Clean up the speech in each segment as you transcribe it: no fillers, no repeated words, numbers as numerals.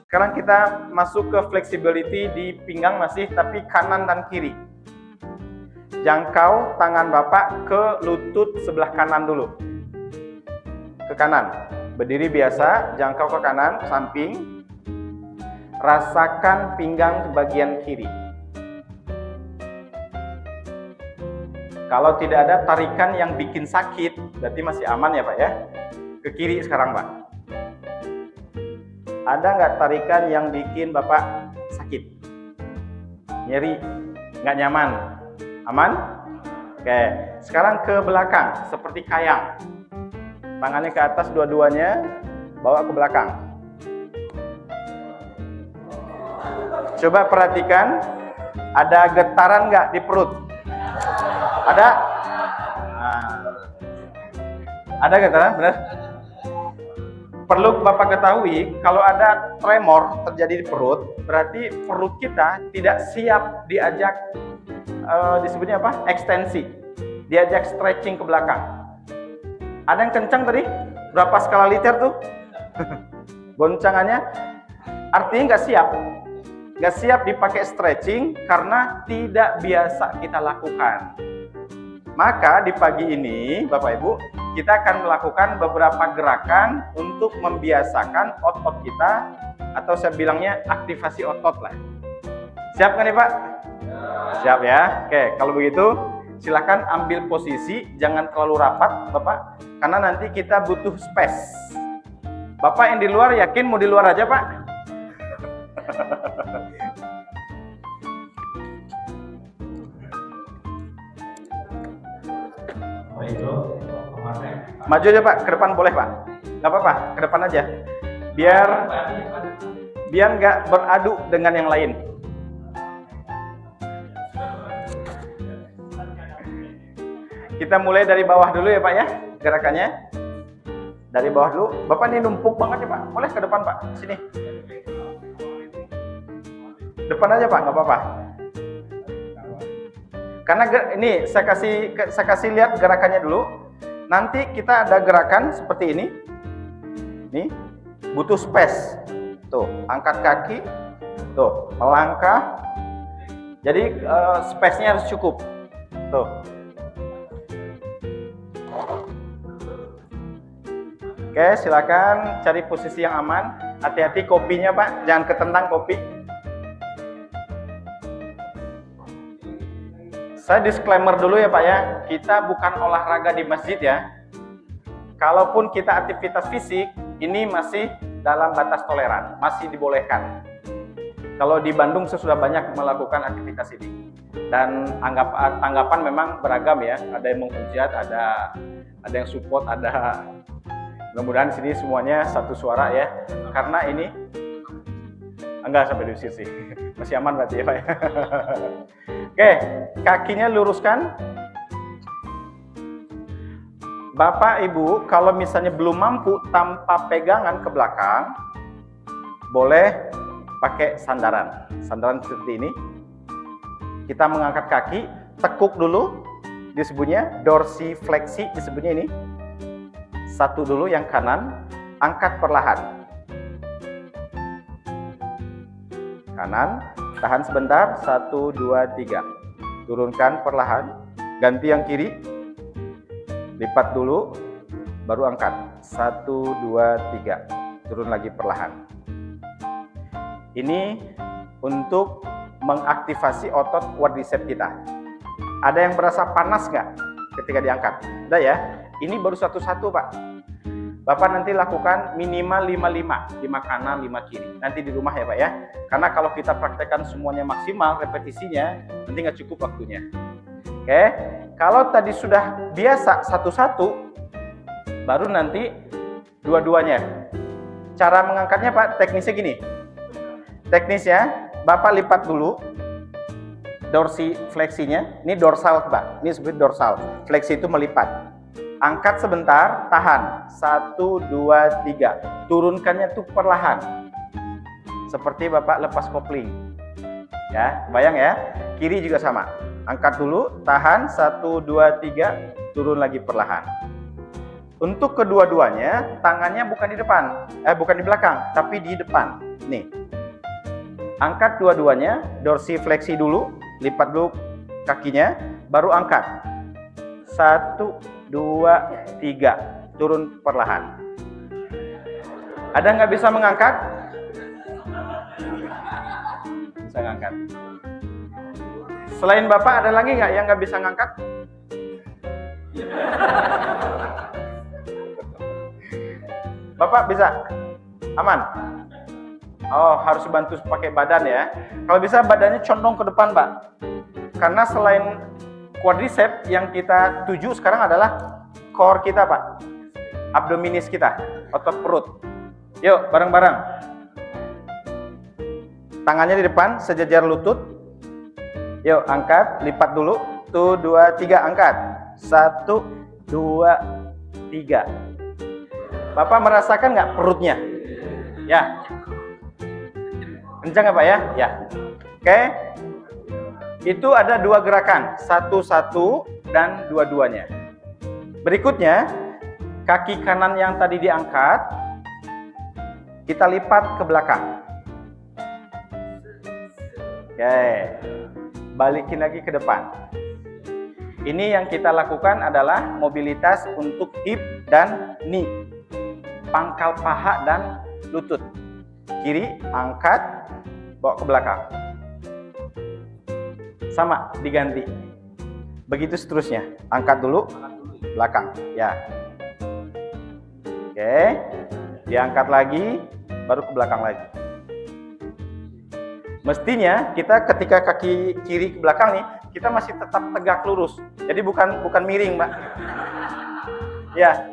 Sekarang kita masuk ke flexibility di pinggang masih, tapi kanan dan kiri. Jangkau tangan Bapak ke lutut sebelah kanan dulu. Ke kanan. Berdiri biasa, jangkau ke kanan, samping. Rasakan pinggang bagian kiri. Kalau tidak ada tarikan yang bikin sakit, berarti masih aman ya Pak ya. Ke kiri sekarang Pak. Ada nggak tarikan yang bikin Bapak sakit? Nyeri? Nggak nyaman? Aman? Oke, sekarang ke belakang, seperti kayang. Tangannya ke atas dua-duanya, bawa ke belakang. Coba perhatikan, ada getaran nggak di perut? Ada? Nah, ada getaran, benar? Perlu Bapak ketahui, kalau ada tremor terjadi di perut, berarti perut kita tidak siap diajak disebutnya apa? Ekstensi. Diajak stretching ke belakang. Ada yang kencang tadi? Berapa skala liter tuh? Goncangannya artinya nggak siap. Nggak siap dipakai stretching karena tidak biasa kita lakukan. Maka di pagi ini, Bapak Ibu, kita akan melakukan beberapa gerakan untuk membiasakan otot kita, atau saya bilangnya aktivasi otot lah. Siap kan nih Pak? Siap ya. Oke, kalau begitu silakan ambil posisi, jangan terlalu rapat Bapak, karena nanti kita butuh space. Bapak yang di luar yakin mau di luar aja Pak? Maju aja Pak, ke depan boleh Pak. Gak apa-apa, ke depan aja. Biar nggak beradu dengan yang lain. Kita mulai dari bawah dulu ya Pak ya, gerakannya. Dari bawah dulu. Bapak ini numpuk banget ya Pak. Boleh ke depan Pak, sini. Depan aja Pak, nggak apa-apa. Karena ini saya kasih lihat gerakannya dulu. Nanti kita ada gerakan seperti ini. Nih, butuh space. Tuh, angkat kaki. Tuh, melangkah. Jadi space-nya harus cukup. Tuh. Oke, silakan cari posisi yang aman. Hati-hati kopinya Pak, jangan ketendang kopi. Saya disclaimer dulu ya Pak ya, kita bukan olahraga di masjid ya. Kalaupun kita aktivitas fisik, ini masih dalam batas toleran, masih dibolehkan. Kalau di Bandung saya sudah banyak melakukan aktivitas ini. Dan tanggapan memang beragam ya, ada yang menghujat, ada yang support, ada. Mudah-mudahan sini semuanya satu suara ya, karena ini enggak sampai diusir sih, masih aman berarti ya Pak ya. Oke, kakinya luruskan. Bapak Ibu kalau misalnya belum mampu tanpa pegangan ke belakang, boleh pakai sandaran seperti ini. Kita mengangkat kaki, tekuk dulu, disebutnya dorsifleksi, disebutnya ini. Satu dulu yang kanan, angkat perlahan. Kanan, tahan sebentar, 1, 2, 3. Turunkan perlahan, ganti yang kiri. Lipat dulu, baru angkat. 1, 2, 3. Turun lagi perlahan. Ini untuk mengaktifasi otot quadriceps kita. Ada yang berasa panas nggak ketika diangkat? Ada ya? Ini baru satu-satu Pak. Bapak nanti lakukan minimal 5 kanan, 5 kiri. Nanti di rumah ya Pak ya. Karena kalau kita praktekkan semuanya maksimal, repetisinya, nanti nggak cukup waktunya. Oke, kalau tadi sudah biasa satu-satu, baru nanti dua-duanya. Cara mengangkatnya Pak, teknisnya gini. Teknisnya, Bapak lipat dulu dorsifleksinya. Ini dorsal Pak, ini disebut dorsal. Fleksi itu melipat. Angkat sebentar, tahan. 1, 2, 3. Turunkannya tuh perlahan. Seperti Bapak lepas kopling. Ya, bayang ya. Kiri juga sama. Angkat dulu, tahan. 1, 2, 3. Turun lagi perlahan. Untuk kedua-duanya, tangannya bukan di depan, bukan di belakang, tapi di depan. Nih. Angkat dua-duanya, dorsifleksi dulu, lipat dulu kakinya, baru angkat. 1, 2, 3. Turun perlahan. Ada nggak bisa mengangkat? Bisa ngangkat. Selain Bapak, ada lagi nggak yang nggak bisa ngangkat? Bapak bisa? Aman? Oh, harus bantu pakai badan ya. Kalau bisa badannya condong ke depan, Pak. Karena selain quadriceps yang kita tuju sekarang adalah core kita, Pak. Abdominis kita, otot perut. Yuk, bareng-bareng. Tangannya di depan, sejajar lutut. Yuk, angkat, lipat dulu. 1, 2, 3, angkat. 1, 2, 3. Bapak merasakan nggak perutnya? Ya. Kencang nggak Pak ya? Ya. Oke. Itu ada 2 gerakan. 1-1 dan 2-2-nya. Berikutnya, kaki kanan yang tadi diangkat, kita lipat ke belakang. Oke. Balikin lagi ke depan. Ini yang kita lakukan adalah mobilitas untuk hip dan knee. Pangkal paha dan lutut. Kiri, angkat, bawa ke belakang. Sama, diganti. Begitu seterusnya. Angkat dulu, belakang. Ya. Oke. Diangkat lagi, baru ke belakang lagi. Mestinya kita ketika kaki kiri ke belakang nih, kita masih tetap tegak lurus. Jadi bukan miring, Mbak. Ya.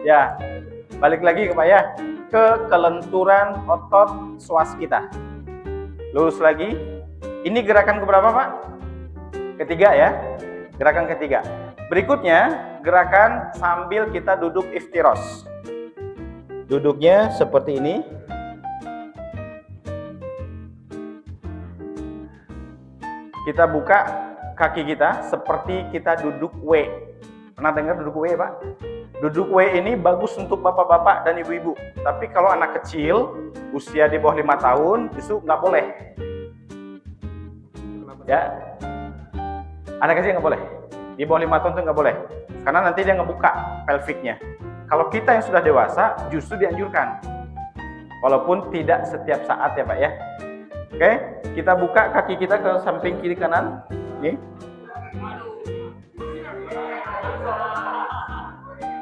Ya. Balik lagi ke Pak ya. Ke kelenturan otot psoas kita. Lurus lagi. Ini gerakan keberapa, Pak? Ketiga ya. Gerakan ketiga. Berikutnya, gerakan sambil kita duduk iftiros. Duduknya seperti ini. Kita buka kaki kita seperti kita duduk W. Pernah dengar duduk W, Pak? Duduk W ini bagus untuk bapak-bapak dan ibu-ibu. Tapi kalau anak kecil, usia di bawah 5 tahun, justru nggak boleh. Ya, anak kecil nggak boleh. Di bawah 5 tahun itu nggak boleh. Karena nanti dia ngebuka pelviknya. Kalau kita yang sudah dewasa, justru dianjurkan. Walaupun tidak setiap saat ya Pak ya. Oke, kita buka kaki kita ke samping kiri kanan. Nih.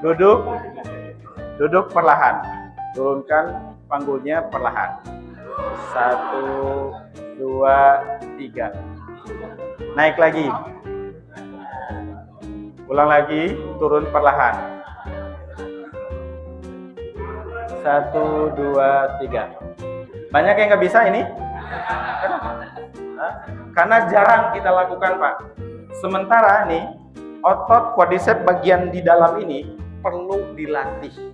Duduk perlahan. Turunkan panggulnya perlahan. 1, 2, 3. Naik lagi. Ulang lagi, turun perlahan. 1, 2, 3. Banyak yang nggak bisa ini? Karena jarang kita lakukan, Pak. Sementara nih, otot quadriceps bagian di dalam ini perlu dilatih.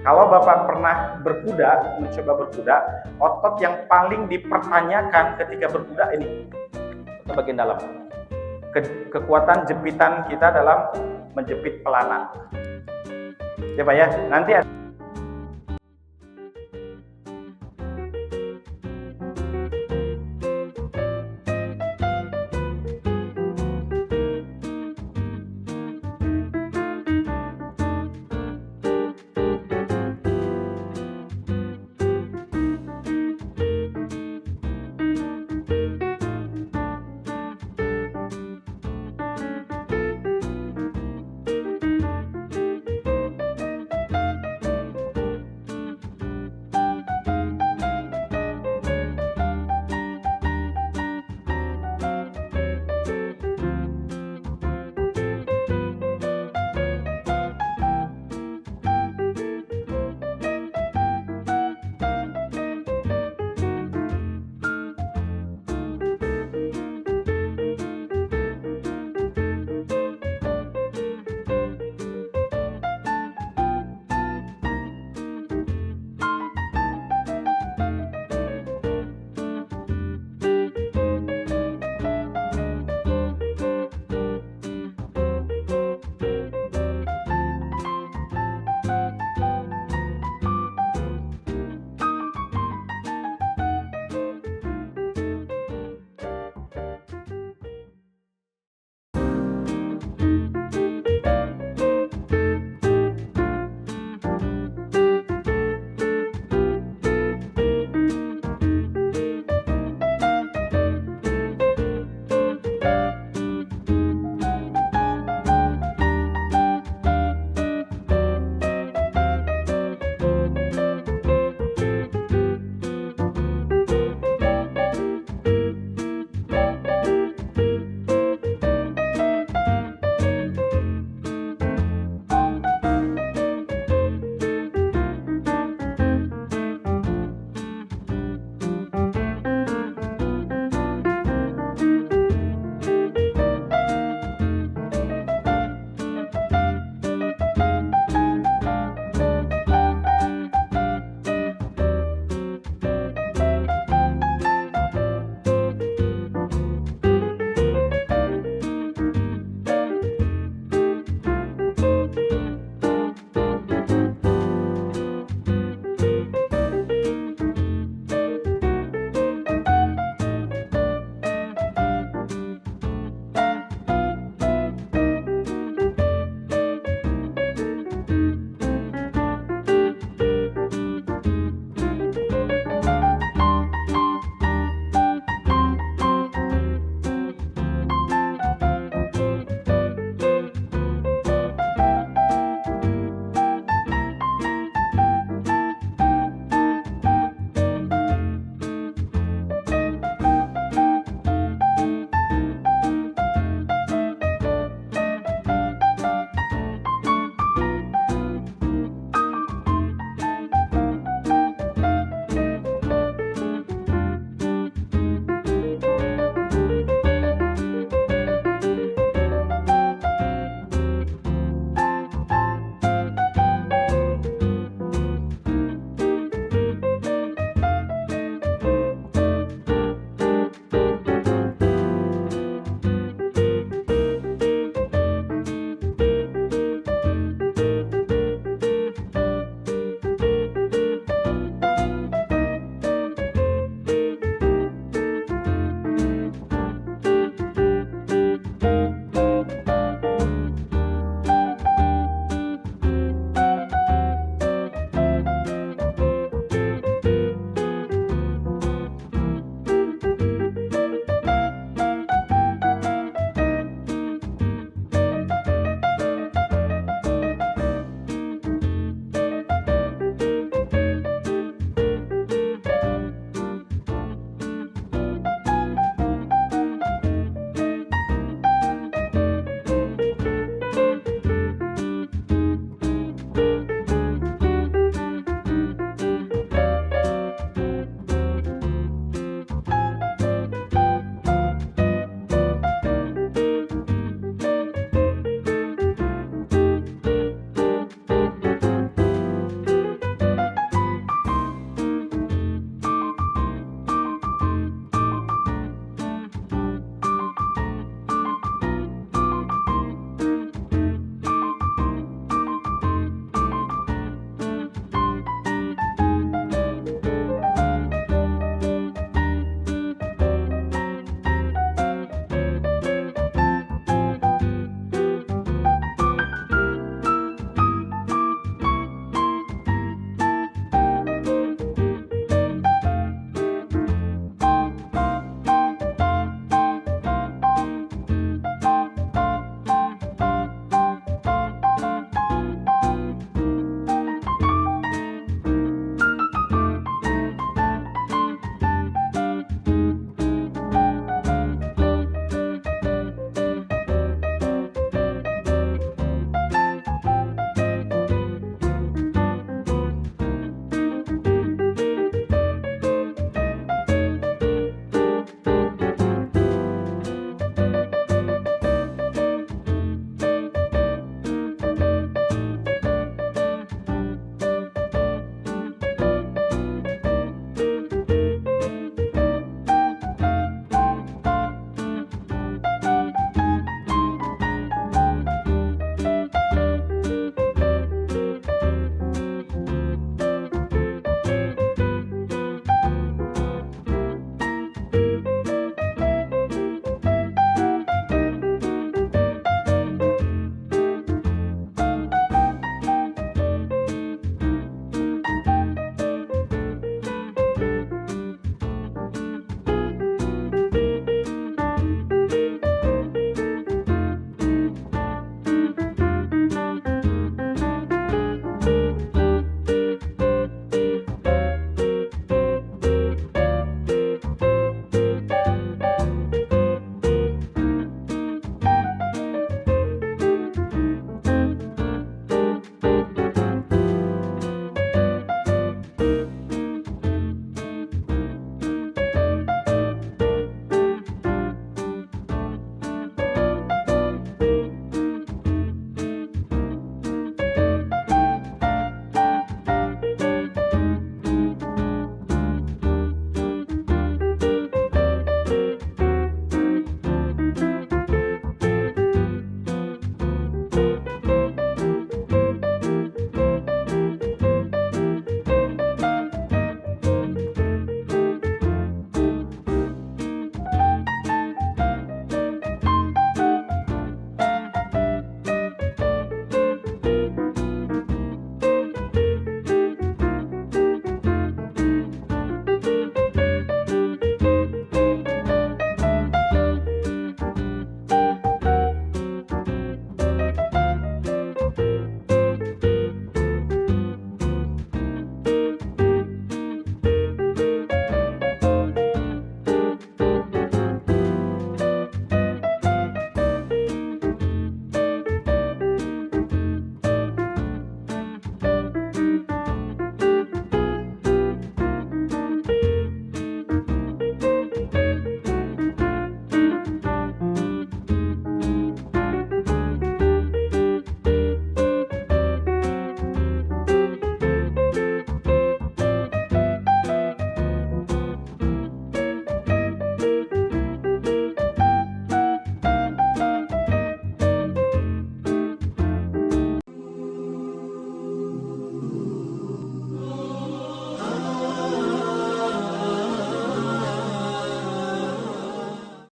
Kalau Bapak pernah mencoba berkuda, otot yang paling dipertanyakan ketika berkuda ini, otot bagian dalam. Kekuatan jepitan kita dalam menjepit pelana. Ya Pak ya, nanti ada